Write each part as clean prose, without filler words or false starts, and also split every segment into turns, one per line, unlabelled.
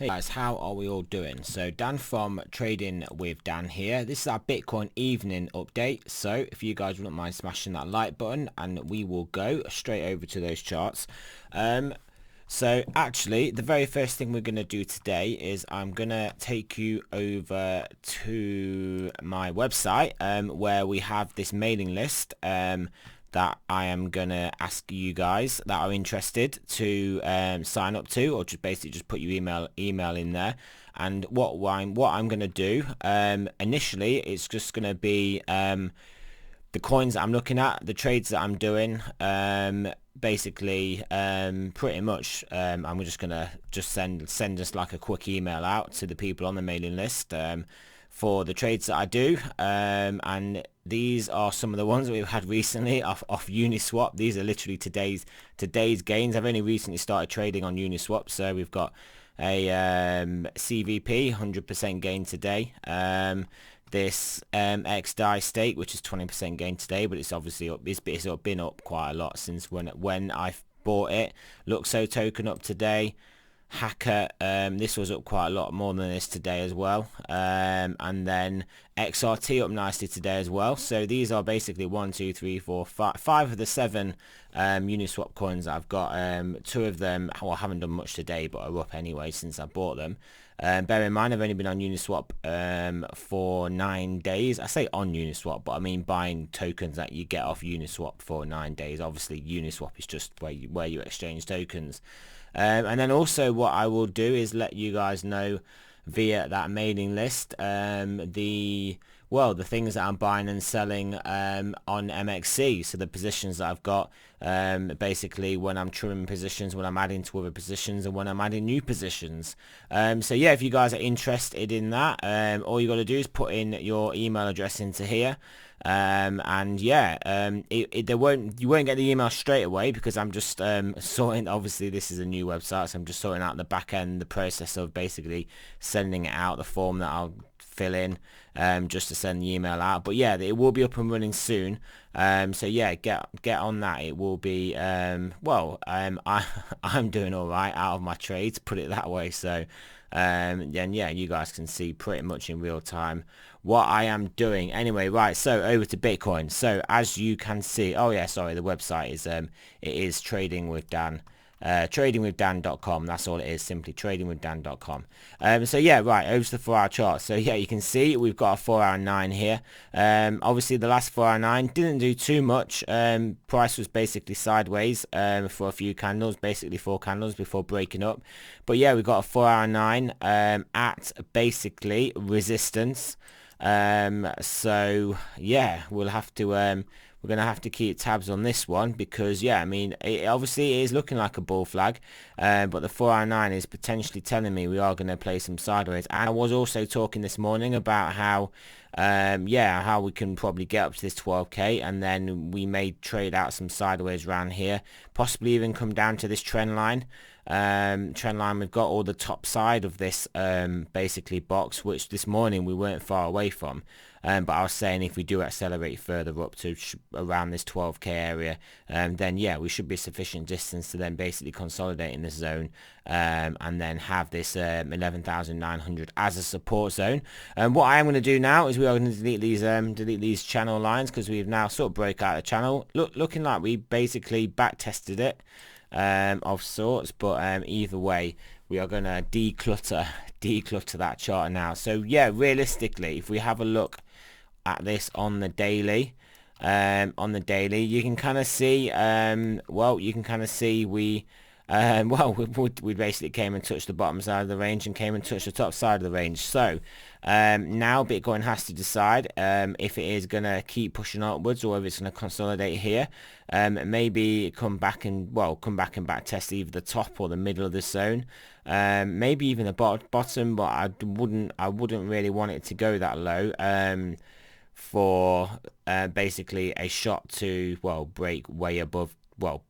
Hey guys, how are we all doing? So Dan from Trading with Dan here. This is our Bitcoin evening update. So if you guys wouldn't mind smashing that like button, and we will go straight over to those charts. So actually the very first thing we're going to do today is I'm going to take you over to my website where we have this mailing list that I am gonna ask you guys that are interested to sign up to, or just basically just put your email in there. And what I'm gonna do initially, it's just gonna be the coins that I'm looking at, the trades that I'm doing, basically pretty much I'm just gonna send us like a quick email out to the people on the mailing list for the trades that I do, and these are some of the ones that we've had recently off Uniswap. These are literally today's gains. I've only recently started trading on Uniswap, so we've got a CVP 100% gain today. This XDAI stake, which is 20% gain today, but it's obviously up. It's been up quite a lot since when I bought it. Luxo token up today. Hacker, this was up quite a lot more than this today as well, and then XRT up nicely today as well. So these are basically 1, 2, 3, 4, 5 of the 7 Uniswap coins that I've got. 2 of them, well, I haven't done much today, but are up anyway since I bought them. Bear in mind, I've only been on Uniswap for 9 days. I say on Uniswap, but I mean buying tokens that you get off Uniswap for 9 days. Obviously, Uniswap is just where you exchange tokens. And then also what I will do is let you guys know via that mailing list the things that I'm buying and selling on MXC. So the positions that I've got, basically when I'm trimming positions, when I'm adding to other positions, and when I'm adding new positions. So yeah, if you guys are interested in that, all you got to do is put in your email address into here. And yeah, you won't get the email straight away because I'm just sorting. Obviously this is a new website, so I'm just sorting out the back end, the process of basically sending it out, the form that I'll fill in just to send the email out. But yeah, it will be up and running soon. So yeah, get on that. It will be I'm doing all right out of my trades, put it that way. So then yeah, you guys can see pretty much in real time what I am doing. Anyway, right, so over to Bitcoin. So as you can see, oh yeah, sorry, the website is it is Trading with Dan. Tradingwithdan.com. That's all it is, simply tradingwithdan.com. So yeah, right, over to the 4-hour chart. So yeah, you can see we've got a 4-hour 9 here. Obviously the last 4-hour 9 didn't do too much. Price was basically sideways for a few candles, basically 4 candles before breaking up. But yeah, we got a 4-hour 9 at basically resistance. So yeah, we'll have to we're going to have to keep tabs on this one because, yeah, I mean, it obviously is looking like a bull flag, but the 4-hour 9 is potentially telling me we are going to play some sideways. And I was also talking this morning about how, how we can probably get up to this 12k, and then we may trade out some sideways around here, possibly even come down to this trend line. We've got all the top side of this basically box, which this morning we weren't far away from, but I was saying if we do accelerate further up to around this 12k area, then yeah, we should be sufficient distance to then basically consolidate in this zone, and then have this 11,900 as a support zone. And what I am going to do now is we are going to delete these channel lines, because we've now sort of broke out the channel, looking like we basically back tested it of sorts, but either way we are going to declutter that chart now. So yeah, realistically, if we have a look at this on the daily, you can kind of see we basically came and touched the bottom side of the range and came and touched the top side of the range. So now Bitcoin has to decide if it is going to keep pushing upwards or if it's going to consolidate here. Maybe come back and back test either the top or the middle of the zone. Maybe even the bottom, but I wouldn't really want it to go that low for basically a shot to break way above,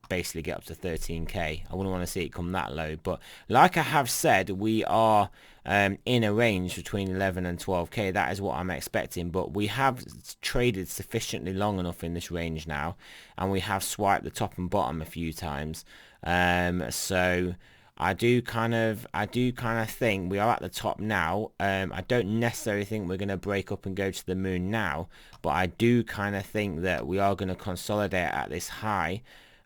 basically get up to 13k. I wouldn't want to see it come that low, but like I have said, we are in a range between 11 and 12k. That is what I'm expecting, but we have traded sufficiently long enough in this range now, and we have swiped the top and bottom a few times, so I do kind of think we are at the top now. I don't necessarily think we're going to break up and go to the moon now, but I do kind of think that we are going to consolidate at this high.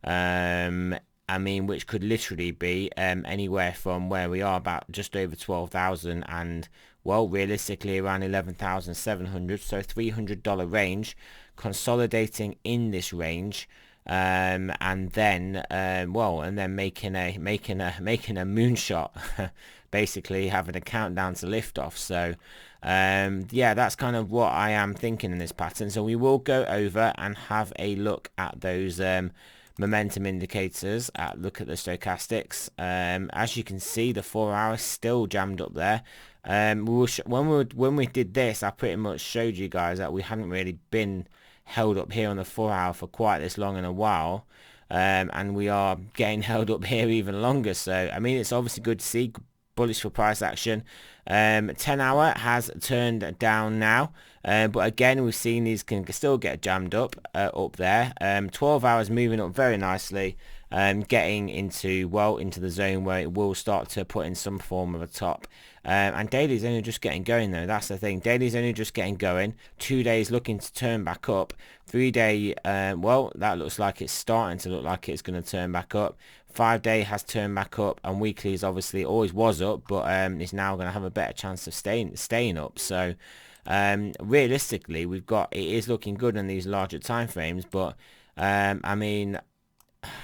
I mean, which could literally be anywhere from where we are, about just over 12,000, and well, realistically around 11,700, so $300 range, consolidating in this range. And then making a moonshot, basically having a countdown to liftoff. So yeah, that's kind of what I am thinking in this pattern. So we will go over and have a look at those momentum indicators. Look at the stochastics. As you can see, the 4 hours still jammed up there. When we did this, I pretty much showed you guys that we hadn't really been held up here on the 4 hour for quite this long in a while, and we are getting held up here even longer. So I mean, it's obviously good to see, bullish for price action. 10 hour has turned down now, but again, we've seen these can still get jammed up there. 12 hours moving up very nicely, getting into the zone where it will start to put in some form of a top. And daily's only just getting going though. That's the thing. Daily's only just getting going. 2 days looking to turn back up. 3 day, that looks like it's starting to look like it's going to turn back up. 5 day has turned back up, and weekly is obviously always was up, but it's now going to have a better chance of staying up. So realistically, it is looking good in these larger time frames, but I mean,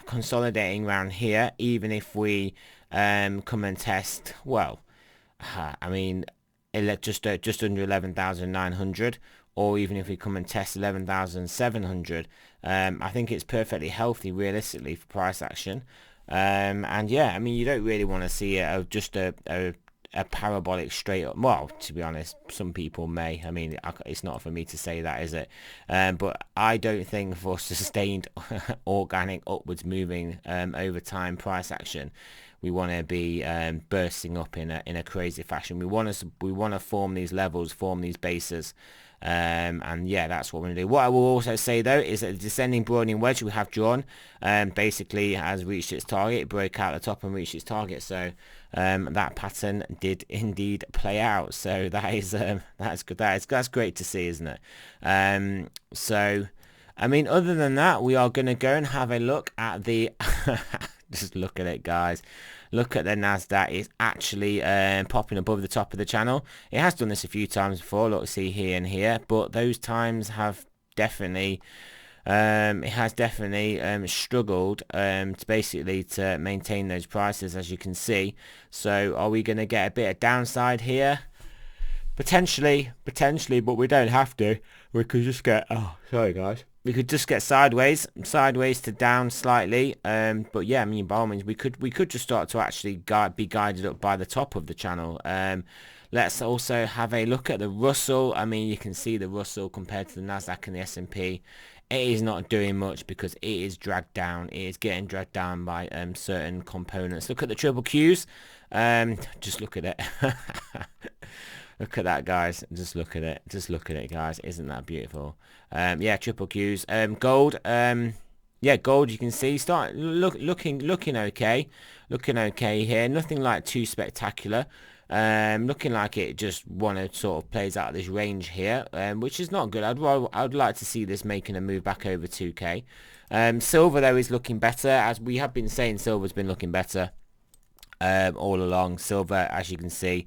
consolidating around here, even if we come and test, I mean, just under 11,900, or even if we come and test 11,700, I think it's perfectly healthy realistically for price action. And yeah, I mean, you don't really want to see just a parabolic straight up. Well, to be honest, some people may. I mean, it's not for me to say that, is it? But I don't think for sustained organic upwards moving over time price action, we want to be bursting up in a crazy fashion. We want to form these levels, form these bases. And yeah, that's what we're going to do. What I will also say though is that the descending broadening wedge we have drawn basically has reached its target. It broke out the top and reached its target. So that pattern did indeed play out. So that is that's good. That's great to see, isn't it? So I mean, other than that, we are going to go and have a look at the just look at it, guys. Look at the Nasdaq. It's actually popping above the top of the channel. It has done this a few times before. Look, see here and here, but those times have definitely struggled to maintain those prices, as you can see. So are we going to get a bit of downside here? Potentially, but we don't have to. We could just get, sorry guys, we could just get sideways to down slightly. But yeah, I mean, by all means, we could just start to actually be guided up by the top of the channel. Let's also have a look at the Russell. I mean, you can see the Russell compared to the Nasdaq and the S&P. It is not doing much because it is dragged down. It is getting dragged down by certain components. Look at the triple Qs. Just look at it. Look at that, guys. Just look at it. Just look at it, guys. Isn't that beautiful? Yeah, triple Qs. Gold. Yeah, gold. You can see looking okay. Looking okay here. Nothing like too spectacular. Looking like it just sort of plays out of this range here, which is not good. I'd like to see this making a move back over 2K. Silver though is looking better, as we have been saying. Silver's been looking better all along. Silver, as you can see.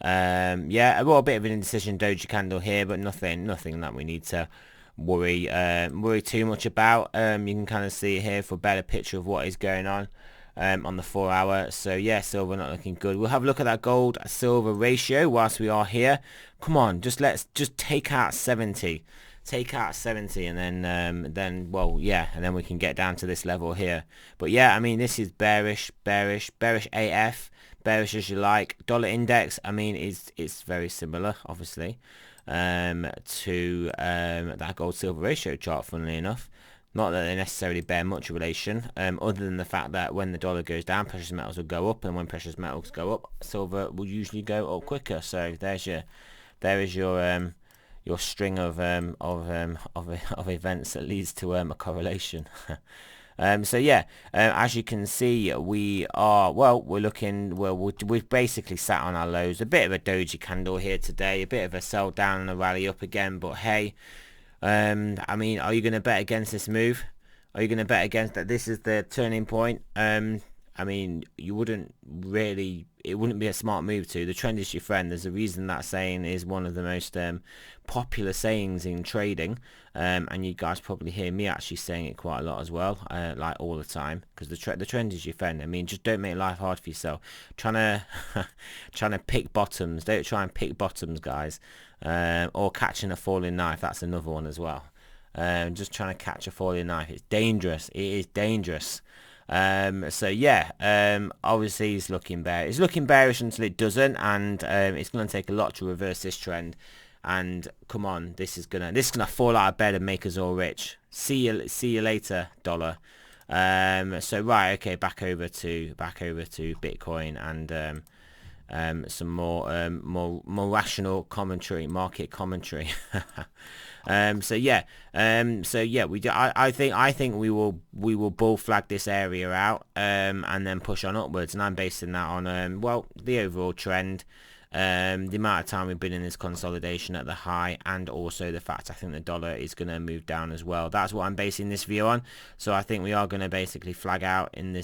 Yeah, I've got a bit of an indecision doji candle here, but nothing that we need to worry too much about. You can kind of see here for a better picture of what is going on the 4 hour. So yeah, silver not looking good. We'll have a look at that gold silver ratio whilst we are here. Come on, let's take out 70. Take out 70, and then well, yeah, and then we can get down to this level here. But yeah, I mean, this is bearish AF. Bearish as you like. Dollar index, I mean, it's very similar, obviously, to that gold silver ratio chart, funnily enough. Not that they necessarily bear much relation, other than the fact that when the dollar goes down, precious metals will go up, and when precious metals go up, silver will usually go up quicker. So there is your string of events that leads to a correlation. So yeah, as you can see, we've basically sat on our lows. A bit of a doji candle here today, a bit of a sell down and a rally up again, but hey, I mean, are you going to bet against this move? Are you going to bet against that this is the turning point? I mean, you wouldn't really, it wouldn't be a smart move to. The trend is your friend. There's a reason that saying is one of the most popular sayings in trading. And you guys probably hear me actually saying it quite a lot as well, like all the time, because the trend is your friend. I mean, just don't make life hard for yourself. Trying to pick bottoms. Don't try and pick bottoms, guys. Or catching a falling knife. That's another one as well. Just trying to catch a falling knife. It's dangerous. It is dangerous. So yeah, obviously it's looking bearish. It's looking bearish until it doesn't, and it's going to take a lot to reverse this trend. And come on, this is gonna fall out of bed and make us all rich. See you later, dollar. So right, okay, back over to Bitcoin and some more rational commentary, market commentary. So yeah, I think we will bull flag this area out, and then push on upwards. And I'm basing that on well, the overall trend, the amount of time we've been in this consolidation at the high, and also the fact I think the dollar is going to move down as well. That's what I'm basing this view on. So I think we are going to basically flag out in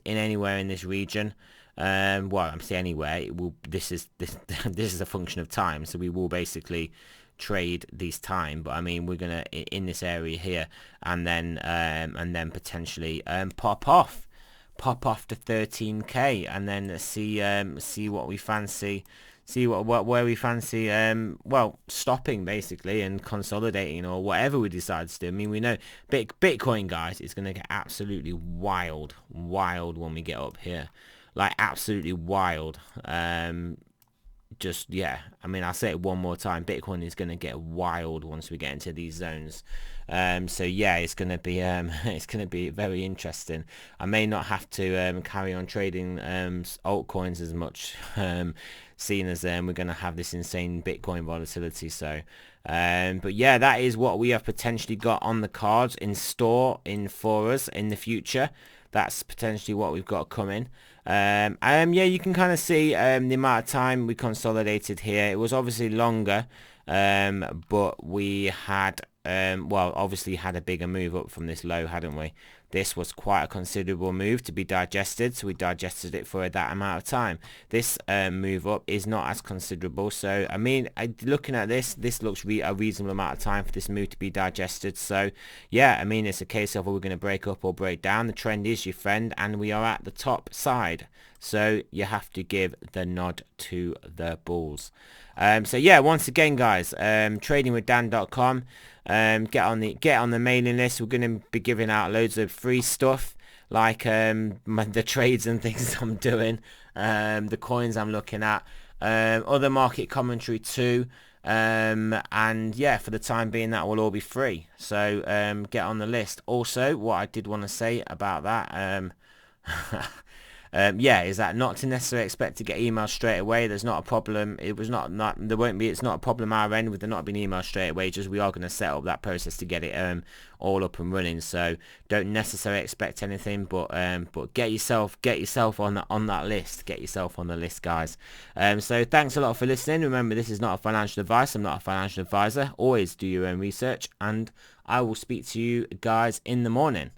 anywhere in this region. Well, I'm saying anywhere. This is a function of time, so we will basically trade these time. But I mean, we're gonna in this area here, and then potentially pop off to 13k, and then see what we fancy. See where we fancy well, stopping basically and consolidating, or whatever we decide to do. I mean, we know Bitcoin, guys, is going to get absolutely wild when we get up here, like absolutely wild. Just yeah, I mean, I'll say it one more time, Bitcoin is going to get wild once we get into these zones. So yeah, it's going to be very interesting. I may not have to carry on trading altcoins as much, seeing as we're going to have this insane Bitcoin volatility. So but yeah, that is what we have potentially got on the cards in store for us in the future. That's potentially what we've got coming. Yeah, you can kind of see the amount of time we consolidated here. It was obviously longer, but we had well, obviously had a bigger move up from this low, hadn't we? This was quite a considerable move to be digested, so we digested it for that amount of time. This move up is not as considerable, so I mean, looking at this looks a reasonable amount of time for this move to be digested. So yeah, I mean, it's a case of we're going to break up or break down. The trend is your friend, and we are at the top side, so you have to give the nod to the bulls. So yeah, once again, guys, tradingwithdan.com. Get on the mailing list. We're going to be giving out loads of free stuff, like the trades and things I'm doing, the coins I'm looking at, other market commentary too, and yeah, for the time being, that will all be free. So get on the list. Also, what I did want to say about that, yeah, is that not to necessarily expect to get emails straight away. There's not a problem. It was not there won't be. It's not a problem our end with there not being emails straight away. Just we are going to set up that process to get it all up and running. So don't necessarily expect anything, but get yourself on that list. Get yourself on the list, guys. So thanks a lot for listening. Remember, this is not a financial advice. I'm not a financial advisor. Always do your own research, and I will speak to you guys in the morning.